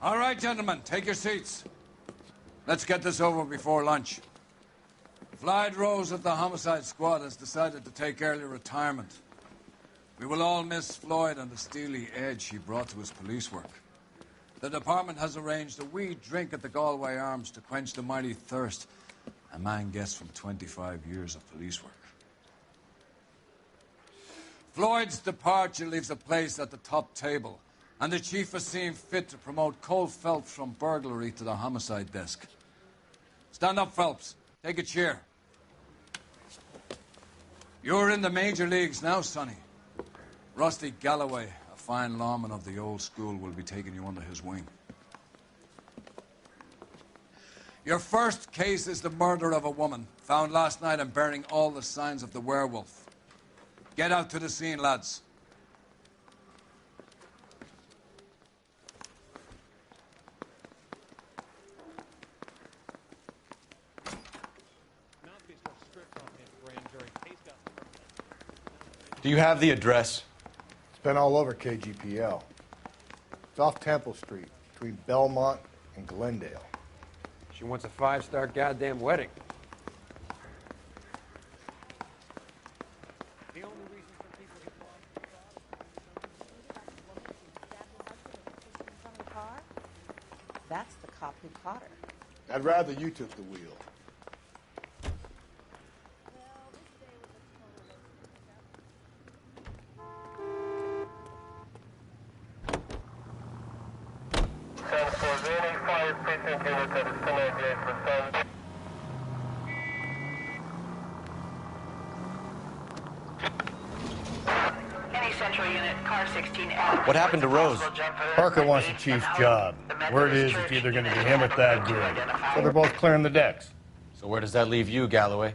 All right, gentlemen, take your seats. Let's get this over before lunch. Floyd Rose of the Homicide Squad has decided to take early retirement. We will all miss Floyd and the steely edge he brought to his police work. The department has arranged a wee drink at the Galway Arms to quench the mighty thirst a man gets from 25 years of police work. Floyd's departure leaves a place at the top table, and the chief has seen fit to promote Cole Phelps from burglary to the homicide desk. Stand up, Phelps. Take a chair. You're in the major leagues now, Sonny. Rusty Galloway, a fine lawman of the old school, will be taking you under his wing. Your first case is the murder of a woman, found last night and bearing all the signs of the werewolf. Get out to the scene, lads. Do you have the address? It's been all over KGPL. It's off Temple Street, between Belmont and Glendale. She wants a 5-star goddamn wedding. The only reason for people to That's the cop who caught her. I'd rather you took the wheel. What happened to Rose? Parker wants the chief's job. Word is it's either going to be him or Thad Green. So they're both clearing the decks. So where does that leave you, Galloway?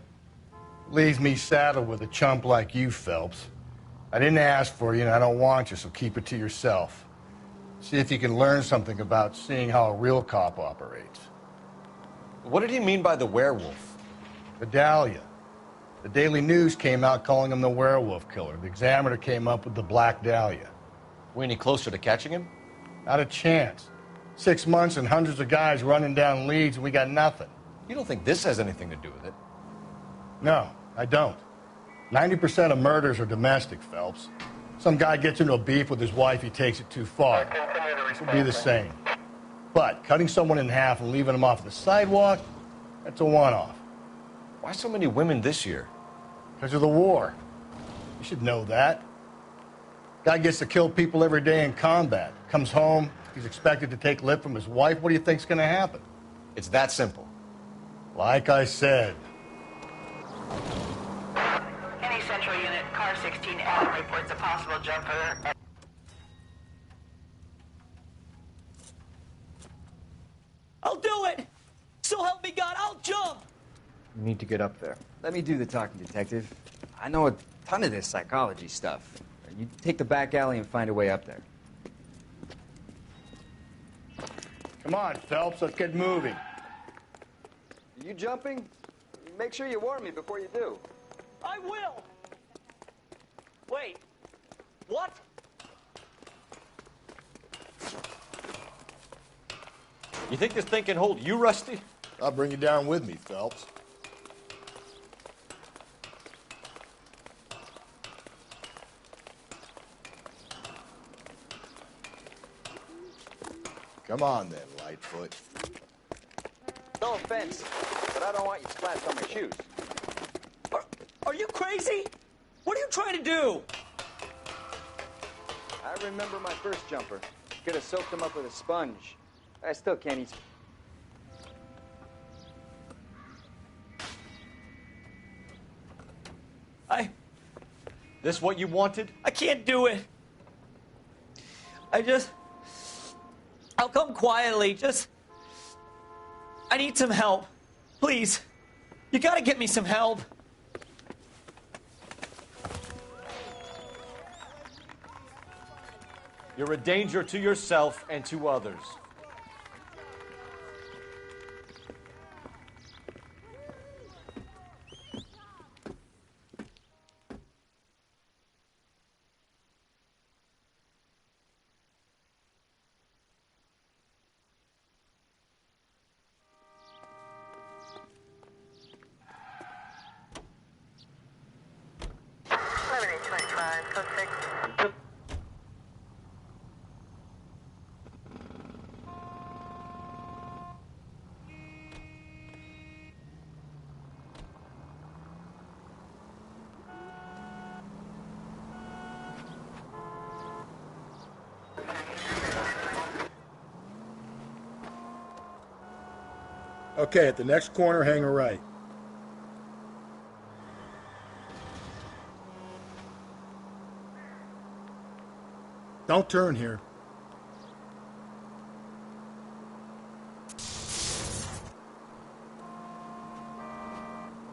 Leaves me saddled with a chump like you, Phelps. I didn't ask for you and I don't want you, so keep it to yourself. See if you can learn something about seeing how a real cop operates. What did he mean by the werewolf? Vidalia. The Daily News came out calling him the werewolf killer. The Examiner came up with the Black Dahlia. We any closer to catching him? Not a chance. 6 months and hundreds of guys running down leads and we got nothing. You don't think this has anything to do with it? No, I don't. 90% of murders are domestic, Phelps. Some guy gets into a beef with his wife, he takes it too far. This will be the same. But cutting someone in half and leaving them off the sidewalk, that's a one-off. Why so many women this year? Because of the war. You should know that. Guy gets to kill people every day in combat. Comes home, he's expected to take lip from his wife. What do you think's going to happen? It's that simple. Like I said. Any central unit, car 16 Adam reports a possible jumper. I'll do it! So help me God, I'll jump! You need to get up there. Let me do the talking, detective. I know a ton of this psychology stuff. You take the back alley and find a way up there. Come on, Phelps, let's get moving. Are you jumping? Make sure you warn me before you do. I will! Wait, what? You think this thing can hold you, Rusty? I'll bring you down with me, Phelps. Come on then, Lightfoot. No offense, but I don't want you splashed on my shoes. Are you crazy? What are you trying to do? I remember my first jumper. Could have soaked him up with a sponge. I still can't eat. This what you wanted? I can't do it. I'll come quietly. I need some help. Please. You gotta get me some help. You're a danger to yourself and to others. Okay, at the next corner, hang a right. Don't turn here.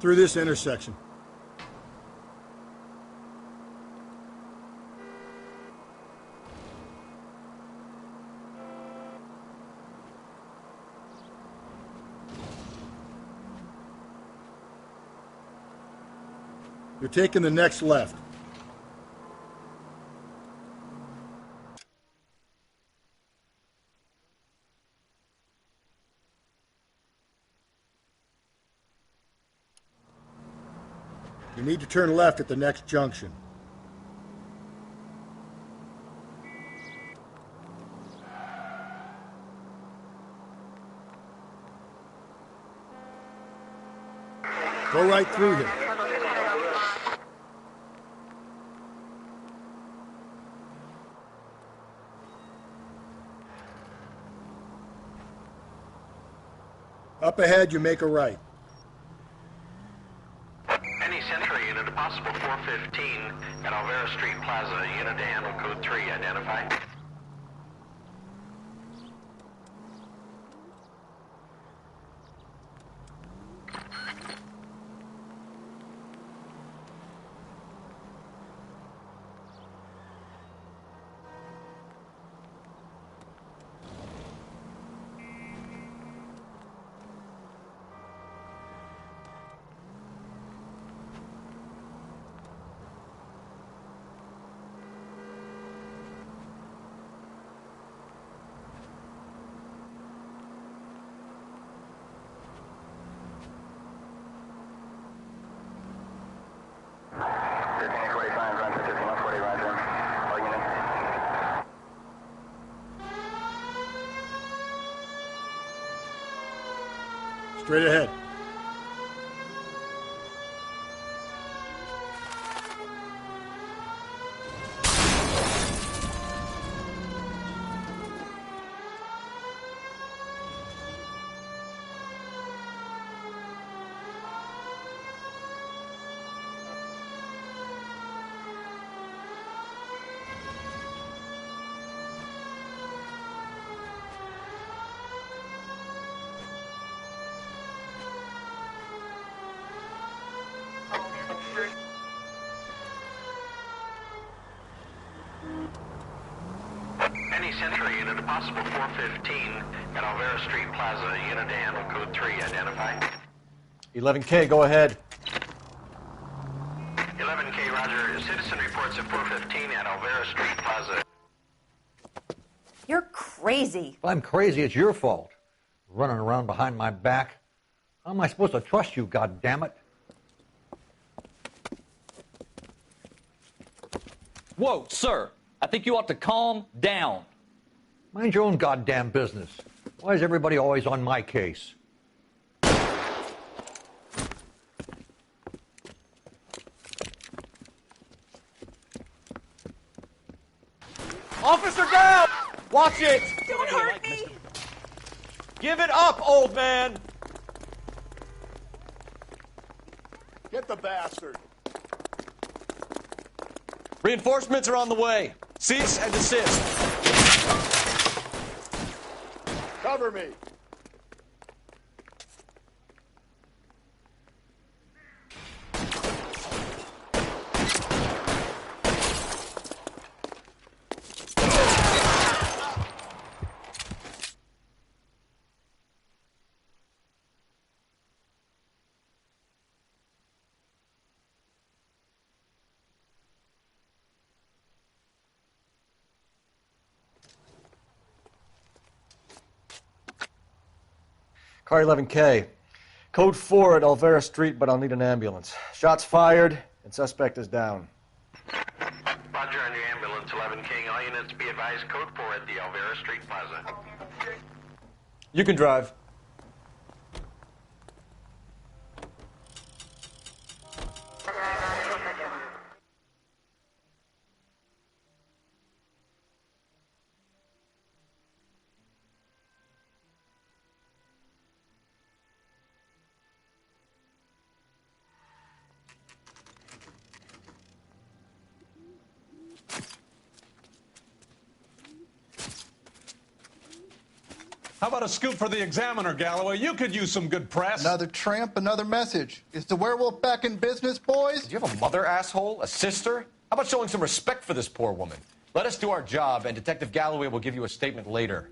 Through this intersection. You're taking the next left. You need to turn left at the next junction. Go right through here. Up ahead, you make a right. Any Century unit, a possible 415 at Alvera Street Plaza, unit to handle code 3, identify. Straight ahead. Any Century unit, a possible 415 at Alvera Street Plaza, unit to handle code 3, identify. 11K, go ahead. 11K, roger. Citizen reports at 415 at Alvera Street Plaza. You're crazy. If I'm crazy, it's your fault. Running around behind my back. How am I supposed to trust you, goddammit? Whoa, sir. I think you ought to calm down. Mind your own goddamn business. Why is everybody always on my case? Officer down! Watch it! Don't hurt me. Give it up, old man! Get the bastard. Reinforcements are on the way. Cease and desist. Cover me. Car 11K. Code 4 at Alvera Street, but I'll need an ambulance. Shots fired, and suspect is down. Roger, Roger on your ambulance, 11 King. All units be advised, code 4 at the Alvera Street Plaza. You can drive. How about a scoop for the Examiner, Galloway? You could use some good press. Another tramp, another message. Is the werewolf back in business, boys? Do you have a mother, asshole? A sister? How about showing some respect for this poor woman? Let us do our job, and Detective Galloway will give you a statement later.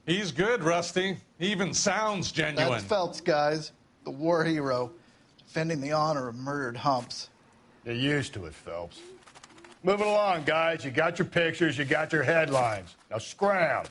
He's good, Rusty. He even sounds genuine. That's Phelps, guys. The war hero. Defending the honor of murdered humps. You're used to it, Phelps. Moving along, guys. You got your pictures, you got your headlines. Now scram.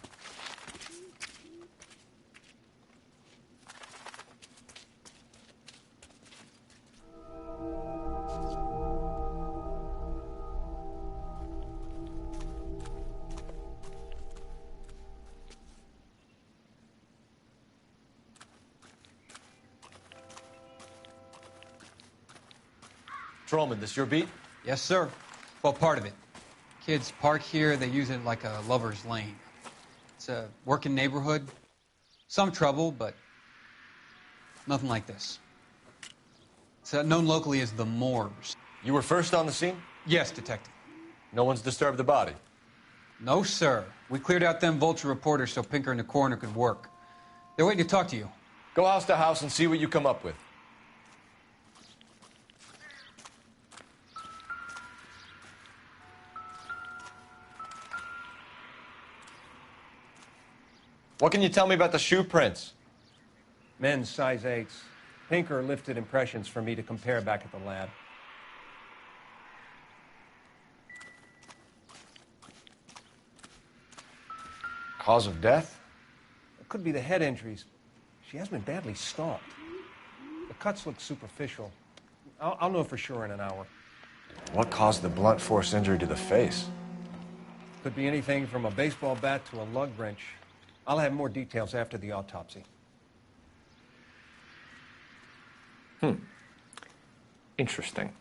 Trollman, this your beat? Yes, sir. Well, part of it. Kids park here, they use it like a lover's lane. It's a working neighborhood. Some trouble, but nothing like this. It's known locally as the Moors. You were first on the scene? Yes, Detective. No one's disturbed the body? No, sir. We cleared out them vulture reporters so Pinker and the coroner could work. They're waiting to talk to you. Go house to house and see what you come up with. What can you tell me about the shoe prints? Men's size 8s. Pinker lifted impressions for me to compare back at the lab. Cause of death? It could be the head injuries. She has been badly stalked. The cuts look superficial. I'll know for sure in an hour. What caused the blunt force injury to the face? Could be anything from a baseball bat to a lug wrench. I'll have more details after the autopsy. Interesting.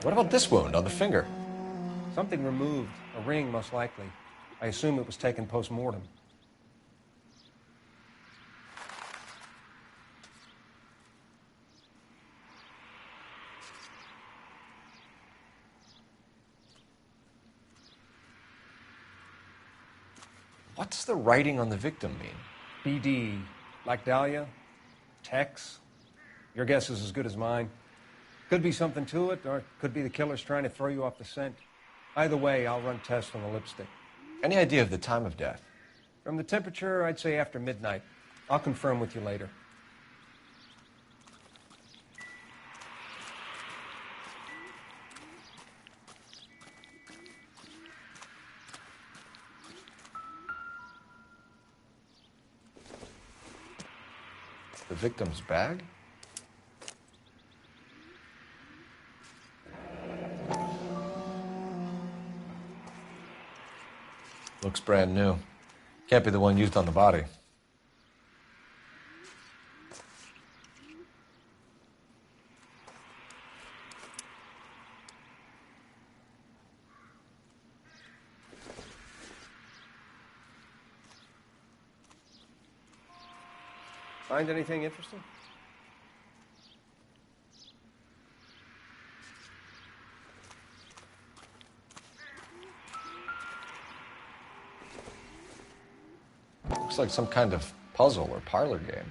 What about this wound on the finger? Something removed. A ring, most likely. I assume it was taken post-mortem. What's the writing on the victim mean? BD. Like Dahlia? Tex? Your guess is as good as mine. Could be something to it, or it could be the killer's trying to throw you off the scent. Either way, I'll run tests on the lipstick. Any idea of the time of death? From the temperature, I'd say after midnight. I'll confirm with you later. The victim's bag? Looks brand new. Can't be the one used on the body. Find anything interesting? Looks like some kind of puzzle or parlor game.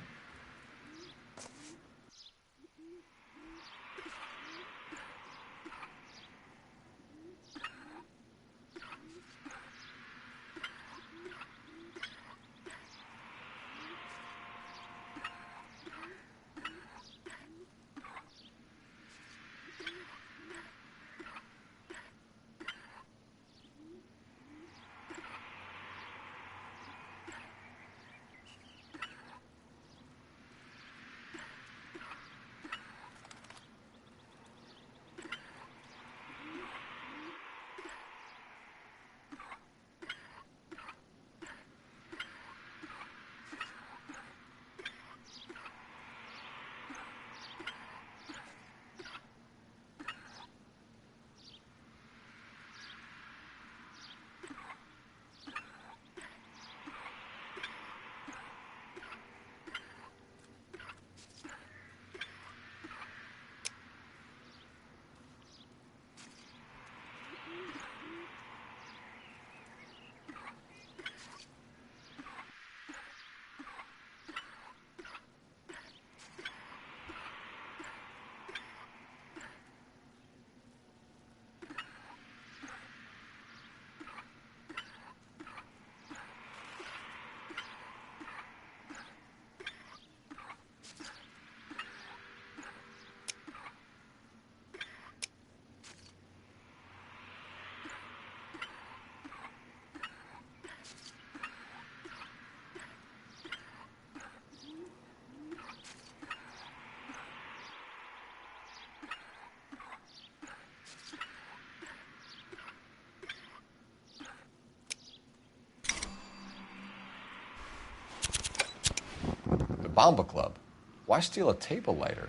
Bomba Club. Why steal a table lighter?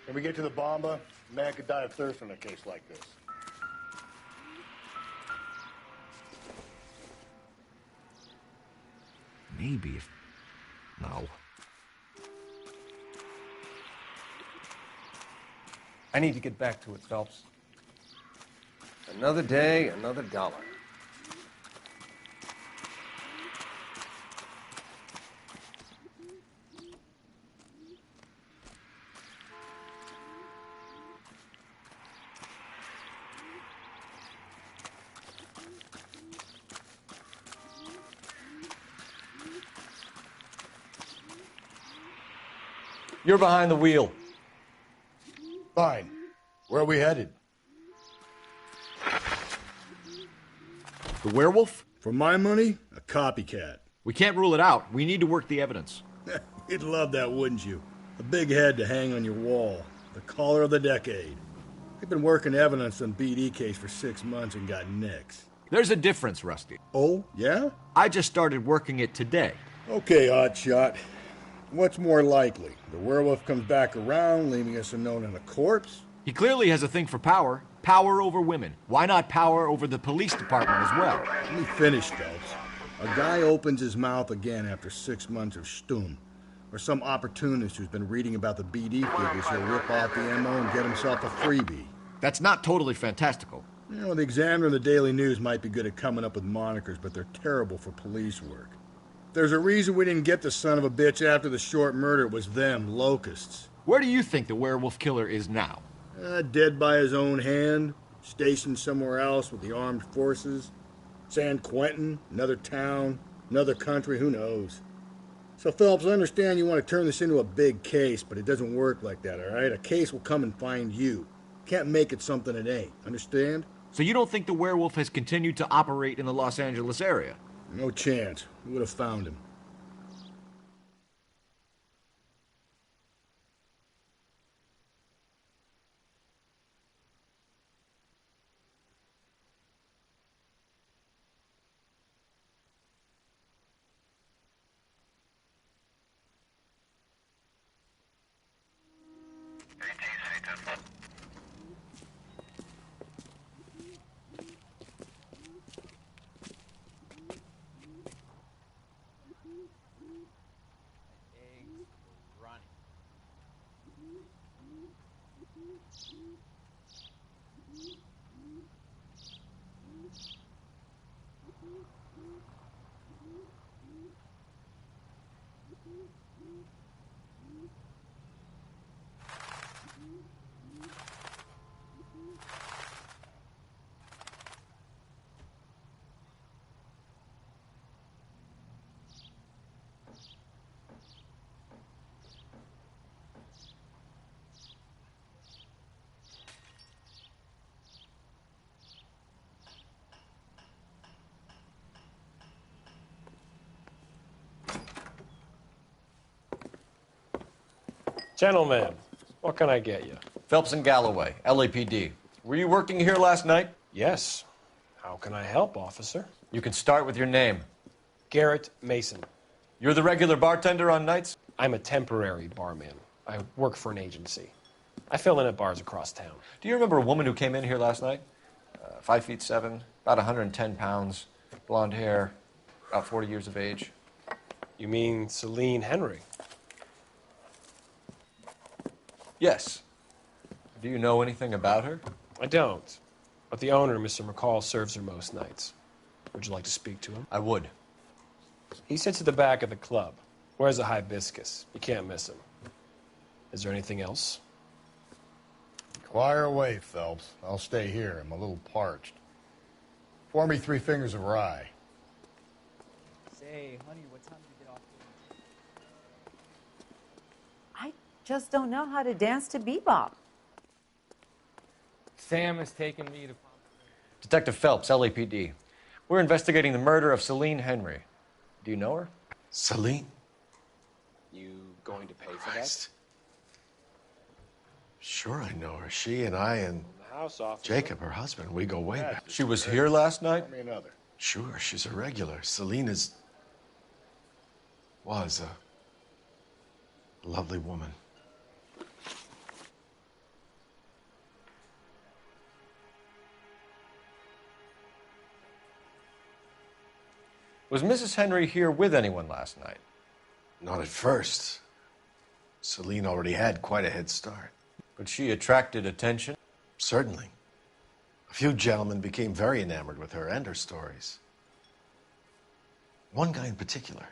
When we get to the Bomba, a man could die of thirst in a case like this. Maybe if... No. I need to get back to it, Phelps. Another day, another dollar. You're behind the wheel. Fine. Where are we headed? The werewolf? For my money, a copycat. We can't rule it out. We need to work the evidence. You'd love that, wouldn't you? A big head to hang on your wall. The caller of the decade. We've been working evidence on BD case for 6 months and got nicks. There's a difference, Rusty. Oh, yeah? I just started working it today. Okay, Oddshot. What's more likely? The werewolf comes back around, leaving us unknown in a corpse? He clearly has a thing for power. Power over women. Why not power over the police department as well? Let me finish, Phelps. A guy opens his mouth again after 6 months of stum. Or some opportunist who's been reading about the BD figures who'll rip off the MO and get himself a freebie. That's not totally fantastical. You know, the Examiner and the Daily News might be good at coming up with monikers, but they're terrible for police work. There's a reason we didn't get the son of a bitch after the short murder. It was them, locusts. Where do you think the werewolf killer is now? Dead by his own hand, stationed somewhere else with the armed forces. San Quentin, another town, another country, who knows? So, Phelps, I understand you want to turn this into a big case, but it doesn't work like that, all right? A case will come and find you. Can't make it something it ain't, understand? So you don't think the werewolf has continued to operate in the Los Angeles area? No chance. We would have found him. Gentlemen, what can I get you? Phelps and Galloway, LAPD. Were you working here last night? Yes. How can I help, officer? You can start with your name. Garrett Mason. You're the regular bartender on nights? I'm a temporary barman. I work for an agency. I fill in at bars across town. Do you remember a woman who came in here last night? 5'7", about 110 pounds, blonde hair, about 40 years of age. You mean Celine Henry? Yes. Do you know anything about her? I don't. But the owner, Mr. McCall, serves her most nights. Would you like to speak to him? I would. He sits at the back of the club. Wears a hibiscus. You can't miss him. Is there anything else? Fire away, Phelps. I'll stay here. I'm a little parched. Pour me 3 fingers of rye. Say, honey, what time did you get off? I just don't know how to dance to bebop. Sam has taken me to... Detective Phelps, LAPD. We're investigating the murder of Celine Henry. Do you know her? Celine? You going to pay for that? Sure, I know her. She and I and... house, officer. Jacob, her husband, we go way back. She was here last night? Tell me another. Sure, she's a regular. Celine was a lovely woman. Was Mrs. Henry here with anyone last night? Not at first. Celine already had quite a head start. But she attracted attention? Certainly. A few gentlemen became very enamored with her and her stories. One guy in particular.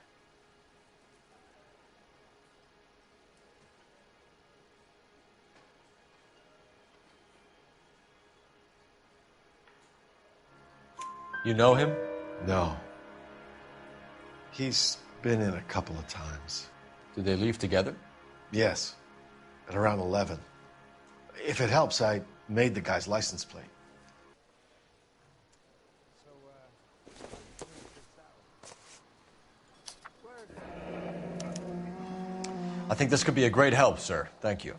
You know him? No. He's been in a couple of times. Did they leave together? Yes, at around 11. If it helps, I made the guy's license plate. I think this could be a great help, sir. Thank you.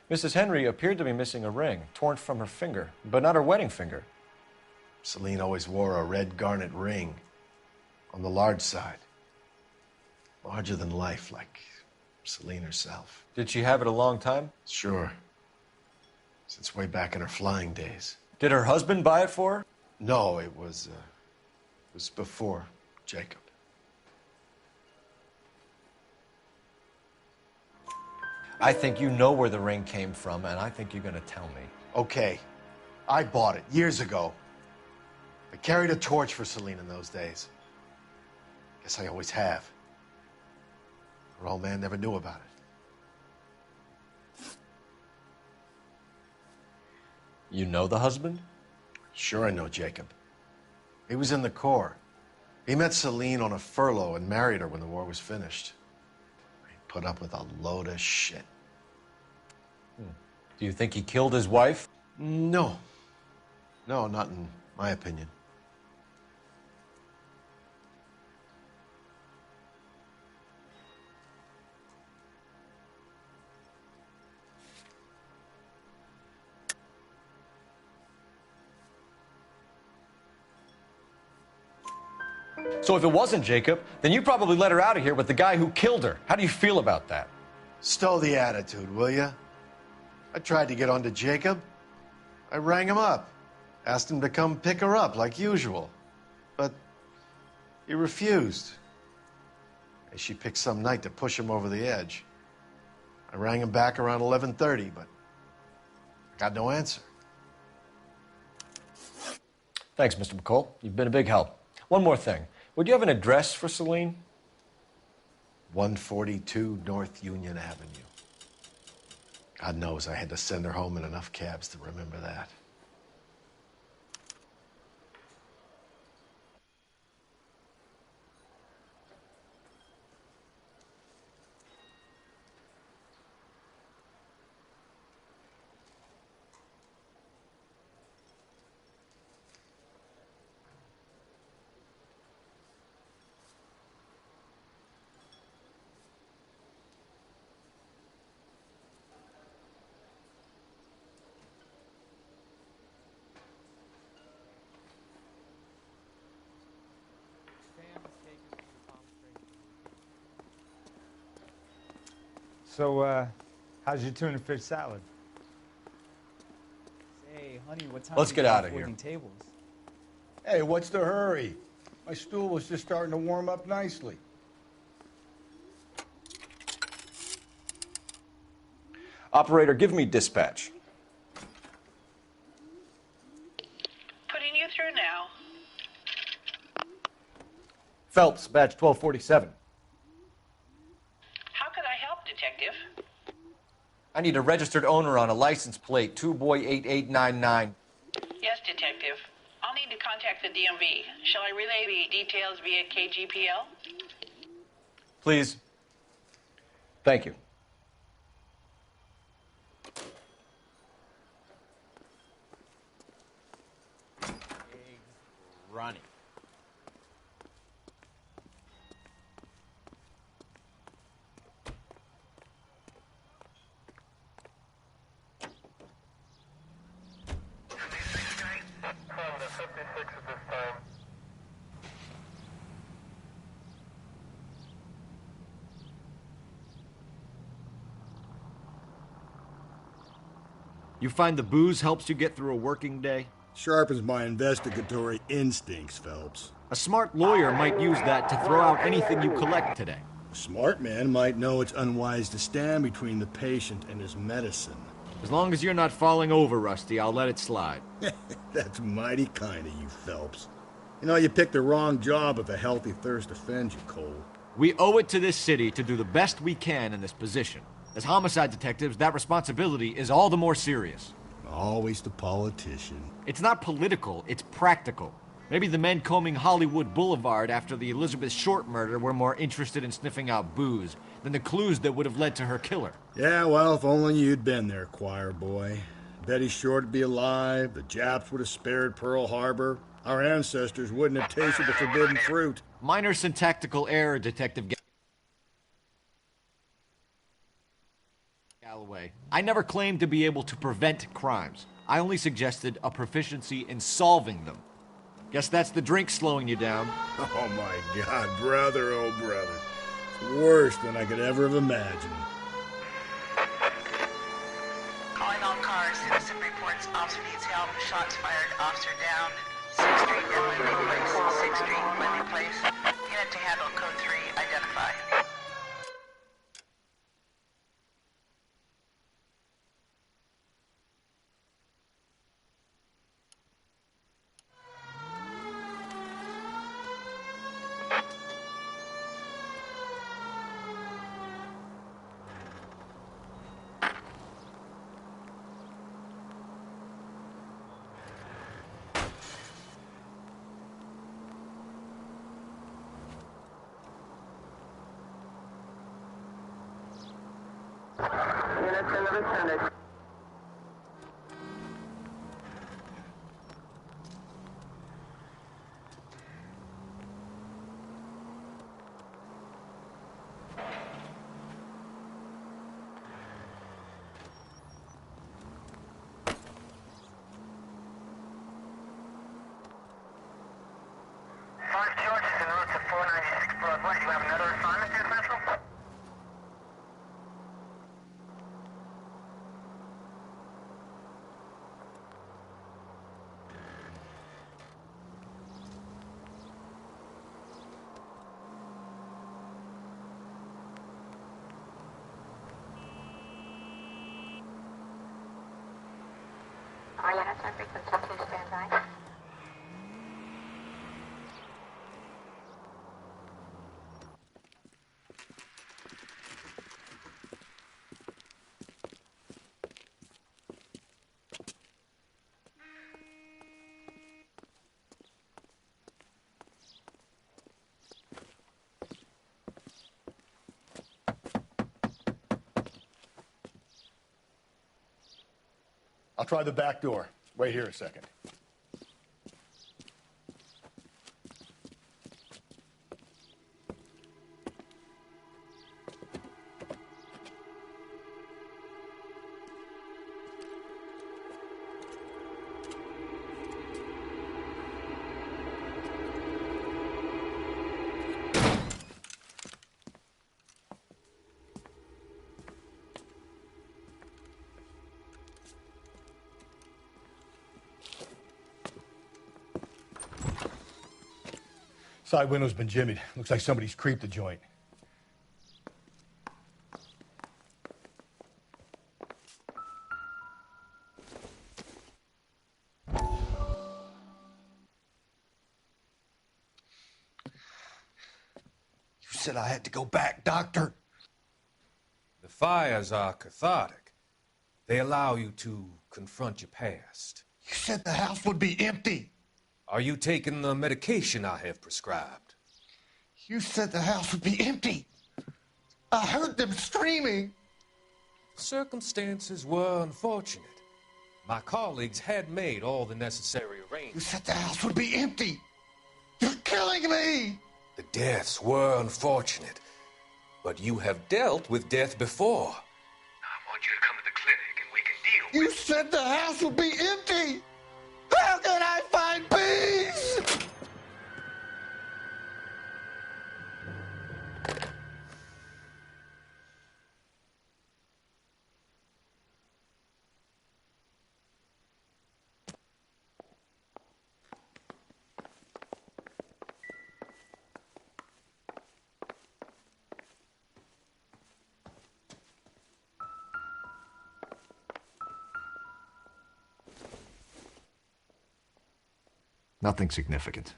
Mrs. Henry appeared to be missing a ring, torn from her finger, but not her wedding finger. Celine always wore a red garnet ring on the large side. Larger than life, like Celine herself. Did she have it a long time? Sure. Since way back in her flying days. Did her husband buy it for her? No, it was before Jacob. I think you know where the ring came from, and I think you're going to tell me. Okay. I bought it years ago. I carried a torch for Celine in those days. Guess I always have. Her old man never knew about it. You know the husband? Sure I know Jacob. He was in the Corps. He met Celine on a furlough and married her when the war was finished. Put up with a load of shit. Do you think he killed his wife? No. No, not in my opinion. So if it wasn't Jacob, then you probably let her out of here with the guy who killed her. How do you feel about that? Stow the attitude, will ya? I tried to get onto Jacob. I rang him up. Asked him to come pick her up like usual. But he refused. And she picked some night to push him over the edge. I rang him back around 11:30, but I got no answer. Thanks, Mr. McCall. You've been a big help. One more thing. Would you have an address for Celine? 142 North Union Avenue. God knows I had to send her home in enough cabs to remember that. So, how's your tuna fish salad? Hey, honey, what time? Let's get out of here. Tables? Hey, what's the hurry? My stool was just starting to warm up nicely. Operator, give me dispatch. Putting you through now. Phelps, badge 1247. How could I help, Detective? I need a registered owner on a license plate, 2boy8899. Yes, Detective. I'll need to contact the DMV. Shall I relay the details via KGPL? Please. Thank you. Ronnie. You find the booze helps you get through a working day? Sharpens my investigatory instincts, Phelps. A smart lawyer might use that to throw out anything you collect today. A smart man might know it's unwise to stand between the patient and his medicine. As long as you're not falling over, Rusty, I'll let it slide. That's mighty kind of you, Phelps. You know, you picked the wrong job if a healthy thirst offends you, Cole. We owe it to this city to do the best we can in this position. As homicide detectives, that responsibility is all the more serious. Always the politician. It's not political, it's practical. Maybe the men combing Hollywood Boulevard after the Elizabeth Short murder were more interested in sniffing out booze than the clues that would have led to her killer. Yeah, well, if only you'd been there, choir boy. Betty Short would be alive, the Japs would have spared Pearl Harbor, our ancestors wouldn't have tasted the forbidden fruit. Minor syntactical error, Detective Galloway. I never claimed to be able to prevent crimes. I only suggested a proficiency in solving them. Guess that's the drink slowing you down. Oh my God, brother, oh brother. It's worse than I could ever have imagined. Calling all cars. Citizen reports officer needs help. Shots fired. Officer down. 6th Street and Wembley Place. 6th Street, Wembley Place. Unit to handle code 3. Identify. I'll try the back door. Wait here a second. Side window's been jimmied. Looks like somebody's creeped the joint. You said I had to go back, Doctor. The fires are cathartic. They allow you to confront your past. You said the house would be empty. Are you taking the medication I have prescribed? You said the house would be empty. I heard them screaming. Circumstances were unfortunate. My colleagues had made all the necessary You arrangements. said the house would be empty. You're killing me. The deaths were unfortunate, but you have dealt with death before. I want you to come to the clinic and we can deal You said the house would be empty. How can I find peace? Nothing significant.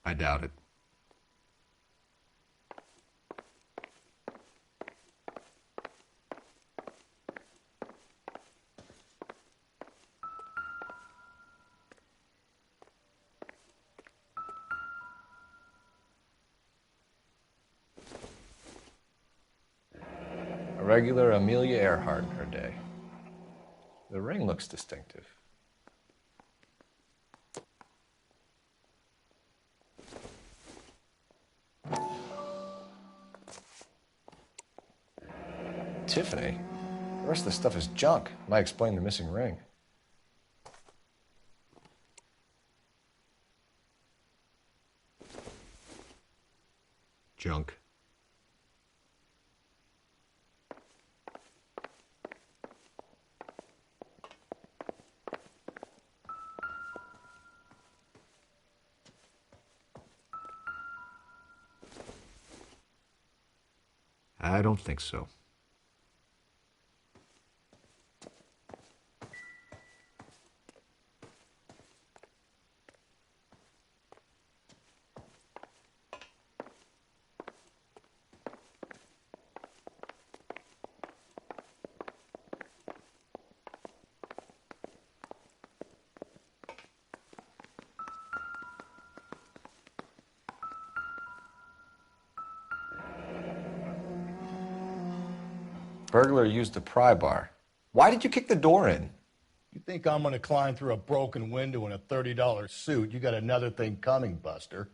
I doubt it. A regular Amelia Earhart in her day. The ring looks distinctive. Tiffany? The rest of the stuff is junk. Might explain the missing ring. Junk. I don't think so. Burglar used a pry bar. Why did you kick the door in? You think I'm gonna climb through a broken window in a $30 suit? You got another thing coming, Buster.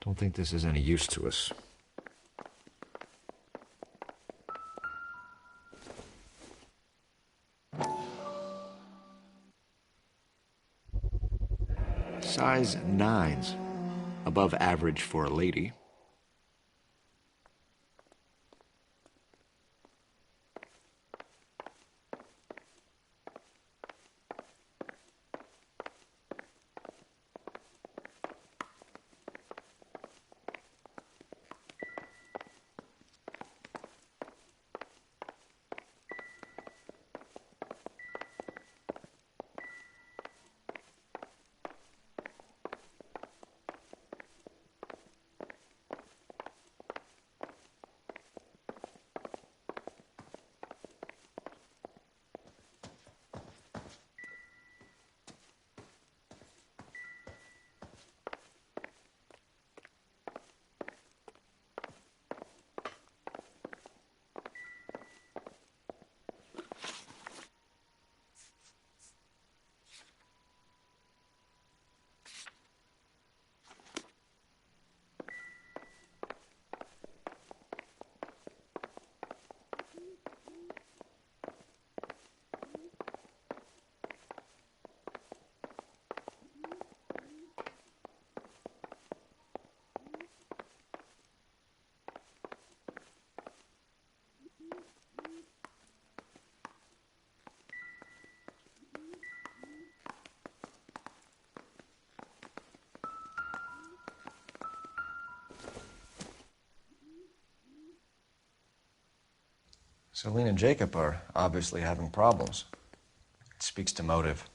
Don't think this is any use to us. Size 9s. Above average for a lady. Celine and Jacob are obviously having problems. It speaks to motive.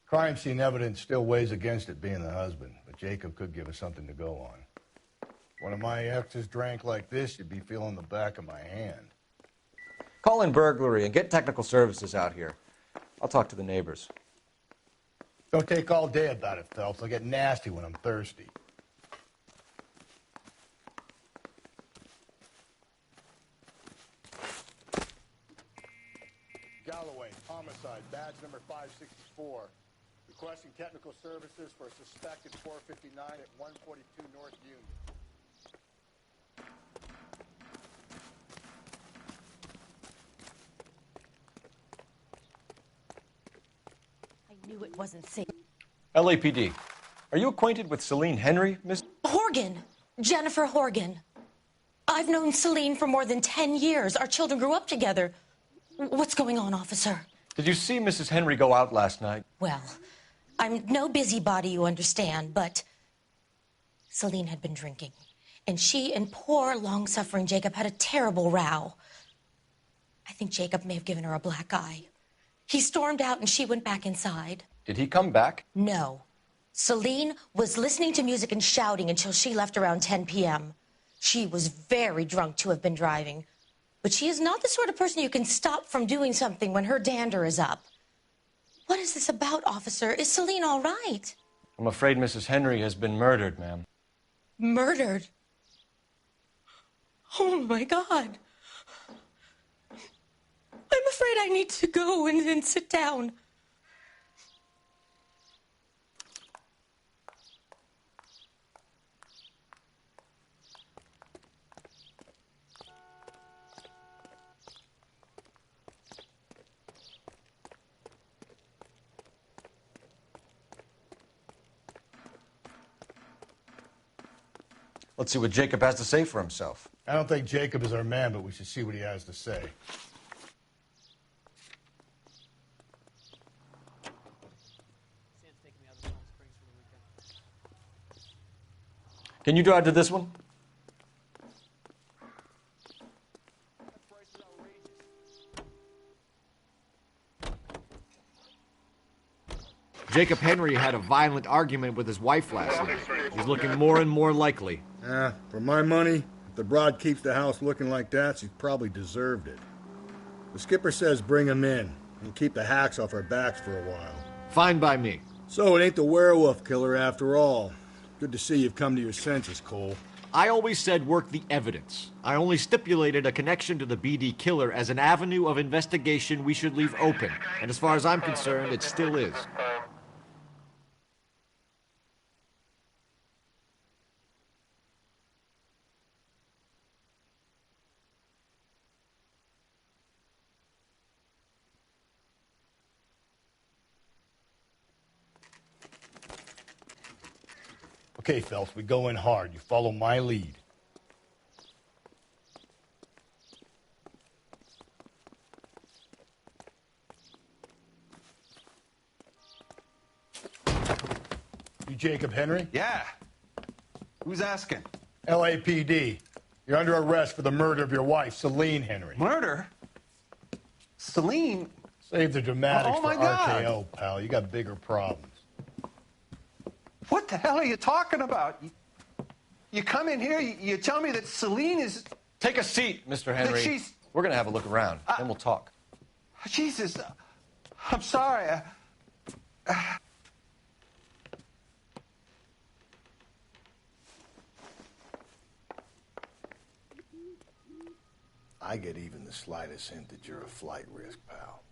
Crime scene evidence still weighs against it being the husband, but Jacob could give us something to go on. One of my exes drank like this, you'd be feeling the back of my hand. Call in burglary and get technical services out here. I'll talk to the neighbors. Don't take all day about it, Phelps. I'll get nasty when I'm thirsty. Galloway, homicide, badge number 564. Requesting technical services for a suspected 459 at 142 North Union. I knew it wasn't safe. LAPD. Are you acquainted with Celine Henry, Miss? Horgan. Jennifer Horgan. I've known Celine for more than 10 years. Our children grew up together. What's going on, officer? Did you see Mrs. Henry go out last night? Well, I'm no busybody, you understand, but Celine had been drinking. And she and poor, long-suffering Jacob had a terrible row. I think Jacob may have given her a black eye. He stormed out and she went back inside. Did he come back? No. Celine was listening to music and shouting until she left around 10 p.m. She was very drunk to have been driving. But she is not the sort of person you can stop from doing something when her dander is up. What is this about, officer? Is Celine all right? I'm afraid Mrs. Henry has been murdered, ma'am. Murdered? Oh, my God. I'm afraid I need to go and sit down. Let's see what Jacob has to say for himself. I don't think Jacob is our man, but we should see what he has to say. Can you drive to this one? Jacob Henry had a violent argument with his wife last night. He's looking more and more likely. For my money, if the broad keeps the house looking like that, she's probably deserved it. The skipper says bring him in and keep the hacks off our backs for a while. Fine by me. So it ain't the werewolf killer after all. Good to see you've come to your senses, Cole. I always said work the evidence. I only stipulated a connection to the BD killer as an avenue of investigation we should leave open. And as far as I'm concerned, it still is. Okay, Phelps, we go in hard. You follow my lead. You Jacob Henry? Yeah. Who's asking? LAPD. You're under arrest for the murder of your wife, Celine Henry. Murder? Celine? Save the dramatics Oh, my for God. RKO, pal. You got bigger problems. What the hell are you talking about? You come in here, you tell me that Celine is... Take a seat, Mr. Henry. That she's... We're going to have a look around, then we'll talk. Jesus, I'm sorry. I get even the slightest hint that you're a flight risk, pal.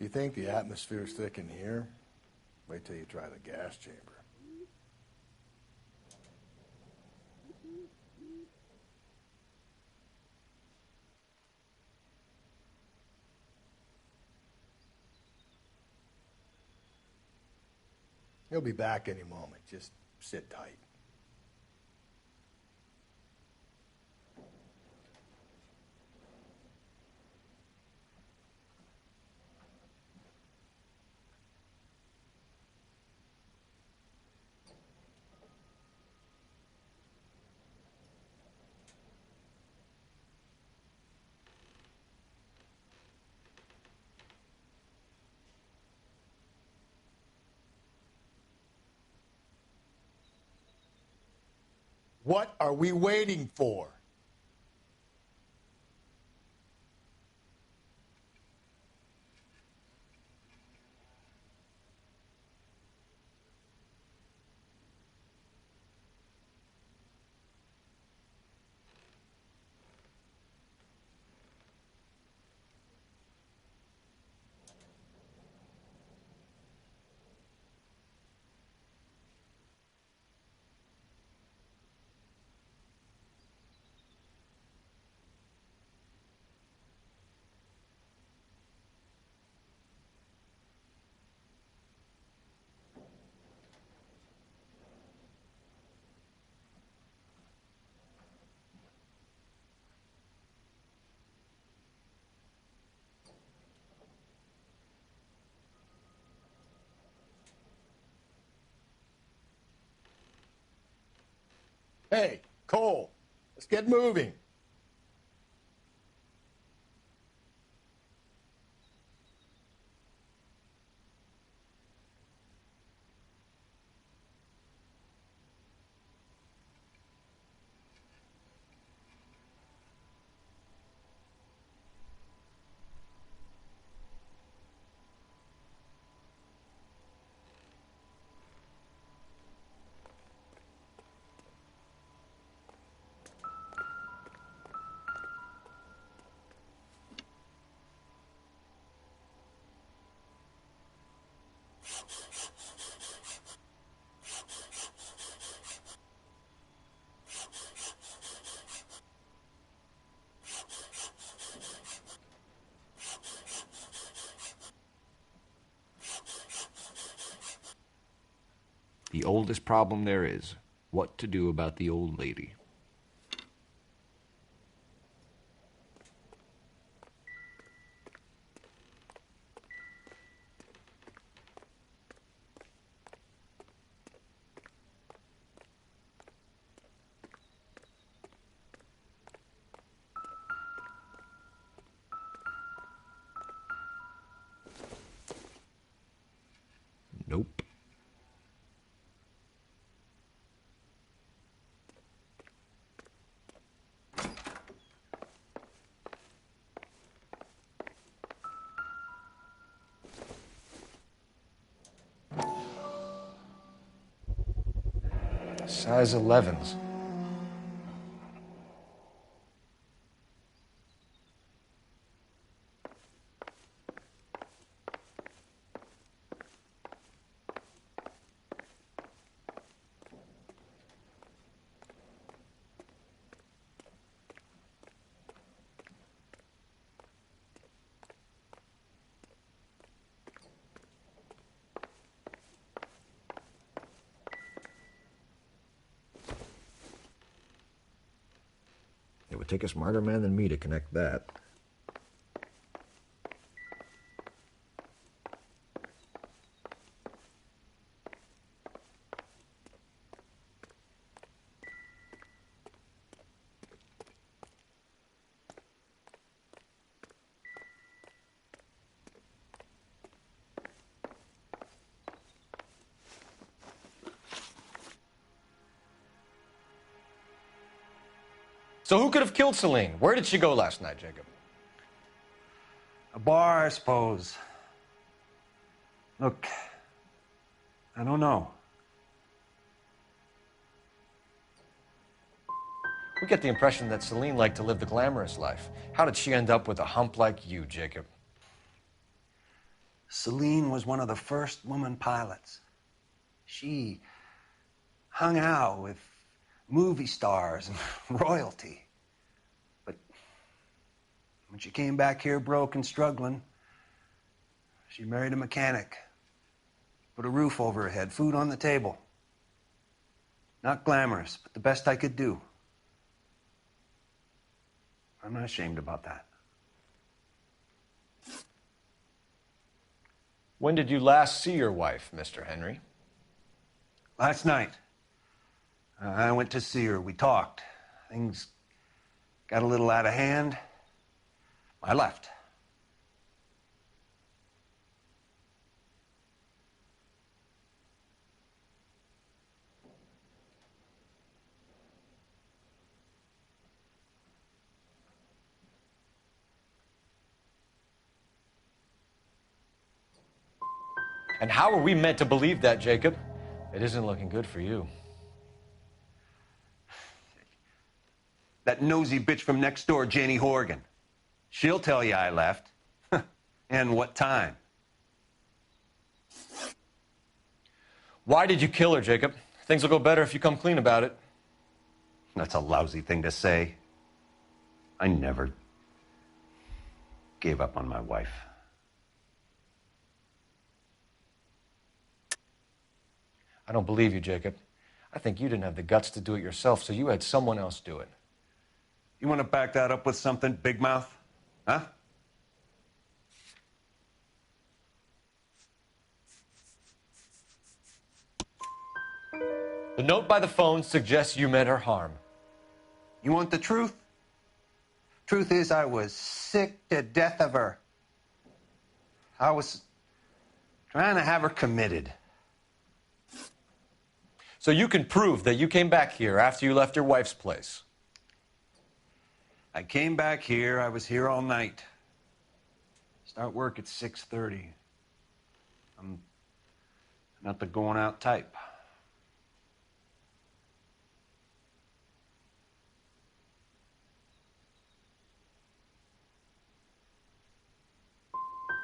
You think the atmosphere's thick in here? Wait till you try the gas chamber. He'll be back any moment. Just sit tight. What are we waiting for? Hey, Cole, let's get moving. The oldest problem there is, what to do about the old lady. Nope. Size 11s. It would take a smarter man than me to connect that. So who could have killed Celine? Where did she go last night, Jacob? A bar, I suppose. Look, I don't know. We get the impression that Celine liked to live the glamorous life. How did she end up with a hump like you, Jacob? Celine was one of the first woman pilots. She hung out with movie stars and royalty. But when she came back here broke and struggling, she married a mechanic. Put a roof over her head, food on the table. Not glamorous, but the best I could do. I'm not ashamed about that. When did you last see your wife, Mr. Henry? Last night. I went to see her. We talked. Things got a little out of hand. I left. And how are we meant to believe that, Jacob? It isn't looking good for you. That nosy bitch from next door, Janie Horgan. She'll tell you I left. And what time. Why did you kill her, Jacob? Things will go better if you come clean about it. That's a lousy thing to say. I never gave up on my wife. I don't believe you, Jacob. I think you didn't have the guts to do it yourself, so you had someone else do it. You want to back that up with something, big mouth? Huh? The note by the phone suggests you meant her harm. You want the truth? Truth is, I was sick to death of her. I was trying to have her committed. So you can prove that you came back here after you left your wife's place. I came back here. I was here all night. Start work at 6:30. I'm not the going out type.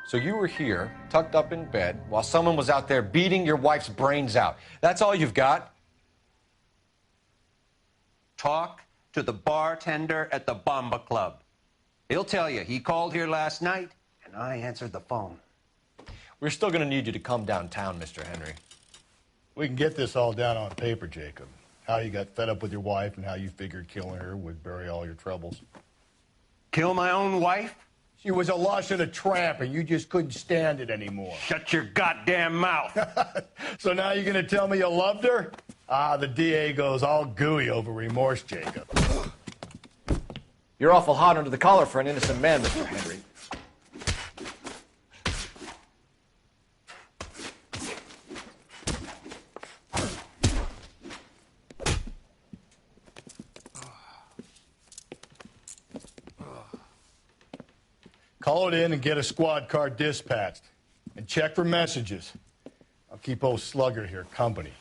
So you were here, tucked up in bed, while someone was out there beating your wife's brains out. That's all you've got? Talk to the bartender at the Bomba Club. He'll tell you he called here last night, and I answered the phone. We're still going to need you to come downtown, Mr. Henry. We can get this all down on paper, Jacob. How you got fed up with your wife and how you figured killing her would bury all your troubles. Kill my own wife? She was a lush and a tramp, and you just couldn't stand it anymore. Shut your goddamn mouth. So now you're going to tell me you loved her? Ah, the DA goes all gooey over remorse, Jacob. You're awful hot under the collar for an innocent man, Mr. Henry. Call it in and get a squad car dispatched. And check for messages. I'll keep old Slugger here company.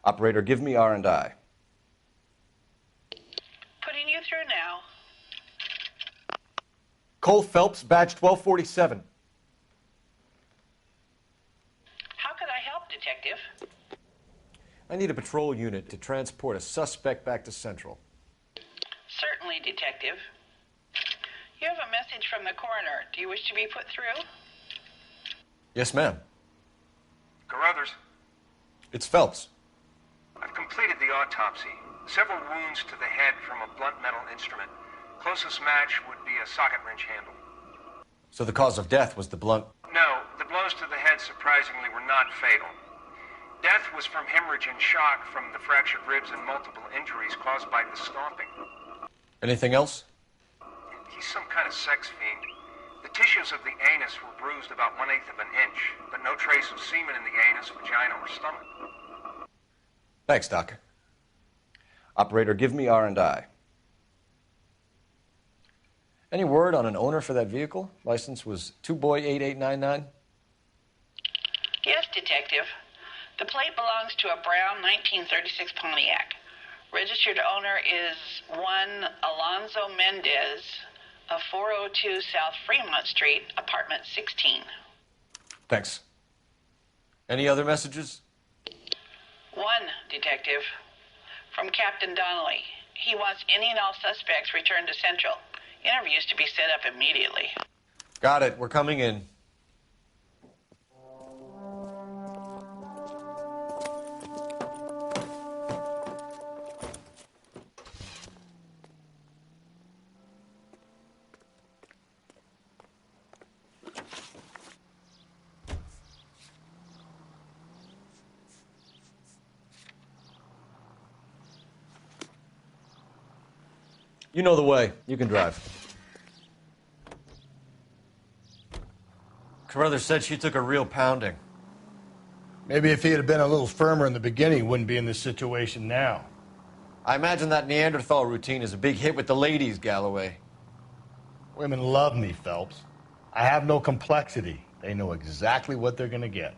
Operator, give me R&I. Putting you through now. Cole Phelps, badge 1247. How could I help, Detective? I need a patrol unit to transport a suspect back to Central. Certainly, Detective. You have a message from the coroner. Do you wish to be put through? Yes, ma'am. Carruthers, It's Phelps. I've completed the autopsy. Several wounds to the head from a blunt metal instrument. Closest match would be a socket wrench handle. So the cause of death was the blunt... No, the blows to the head surprisingly were not fatal. Death was from hemorrhage and shock from the fractured ribs and multiple injuries caused by the stomping. Anything else? He's some kind of sex fiend. The tissues of the anus were bruised about 1/8 of an inch, but no trace of semen in the anus, vagina, or stomach. Thanks, Doc. Operator, give me R&I. Any word on an owner for that vehicle? License was 2boy8899. Yes, Detective. The plate belongs to a brown 1936 Pontiac. Registered owner is one Alonzo Mendez of 402 South Fremont Street, apartment 16. Thanks. Any other messages? One, Detective. From Captain Donnelly. He wants any and all suspects returned to Central. Interviews to be set up immediately. Got it. We're coming in. You know the way. You can drive. Carruthers said she took a real pounding. Maybe if he had been a little firmer in the beginning, he wouldn't be in this situation now. I imagine that Neanderthal routine is a big hit with the ladies, Galloway. Women love me, Phelps. I have no complexity. They know exactly what they're going to get.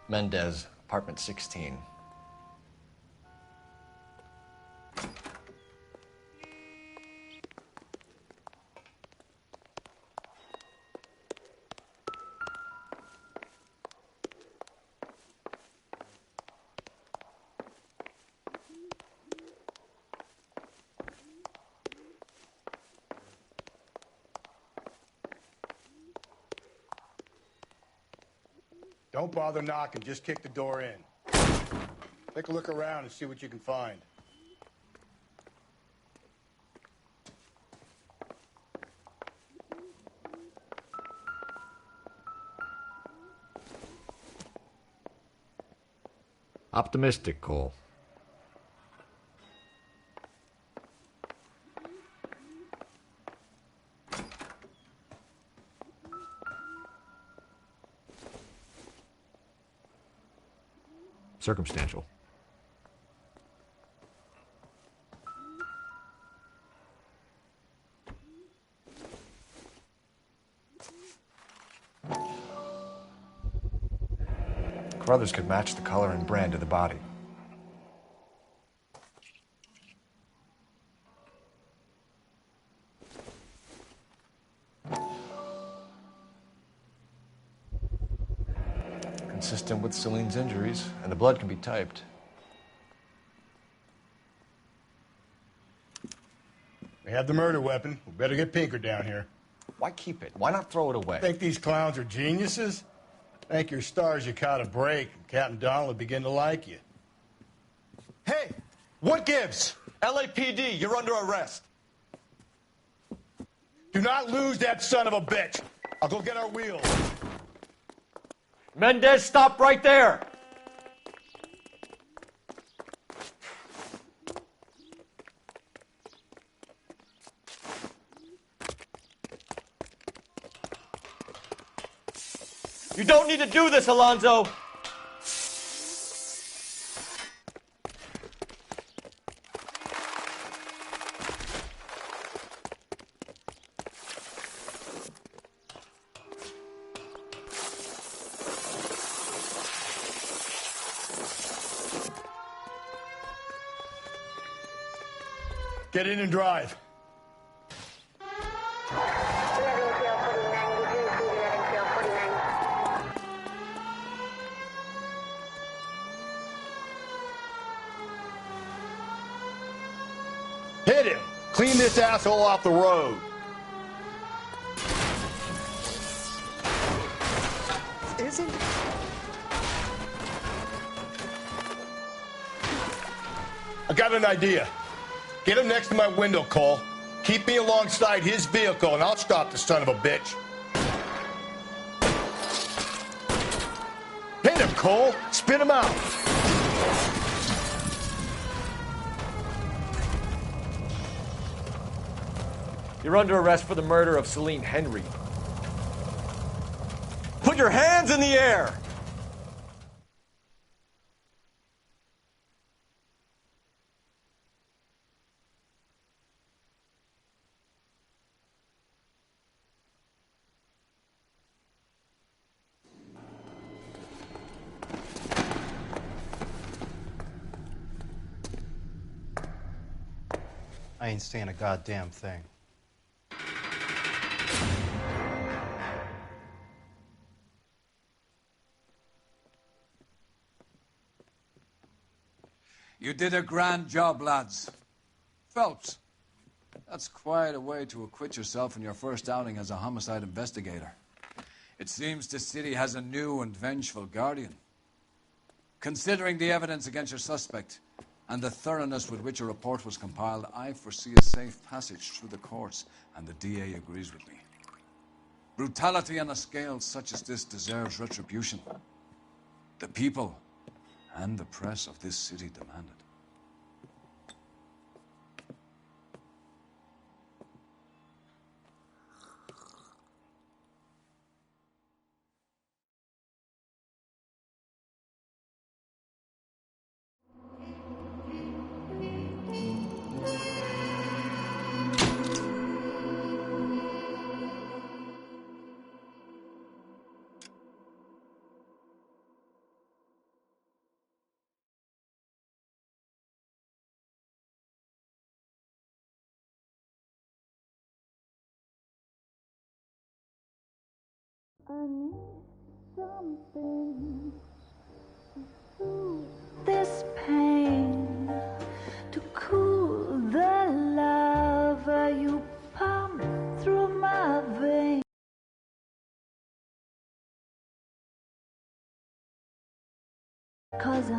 Mendez, apartment 16. Don't bother knocking, just kick the door in. Take a look around and see what you can find. Optimistic, Cole. Circumstantial. Carruthers could match the color and brand of the body. Consistent with Celine's injuries, and the blood can be typed. We have the murder weapon. We better get Pinker down here. Why keep it? Why not throw it away? Think these clowns are geniuses? Thank your stars you caught a break, and Captain Donald will begin to like you. Hey, what gives? LAPD, you're under arrest. Do not lose that son of a bitch. I'll go get our wheels. Mendez, stop right there! You don't need to do this, Alonzo! Get in and drive. Hit him! Clean this asshole off the road. Isn't... I got an idea. Get him next to my window, Cole. Keep me alongside his vehicle, and I'll stop the son of a bitch. Hit him, Cole. Spin him out. You're under arrest for the murder of Celine Henry. Put your hands in the air! I ain't saying a goddamn thing. You did a grand job, lads. Phelps, that's quite a way to acquit yourself in your first outing as a homicide investigator. It seems the city has a new and vengeful guardian. Considering the evidence against your suspect and the thoroughness with which a report was compiled, I foresee a safe passage through the courts, and the DA agrees with me. Brutality on a scale such as this deserves retribution. The people and the press of this city demand it. I need something to soothe this pain, to cool the lava you pump through my veins. 'Cause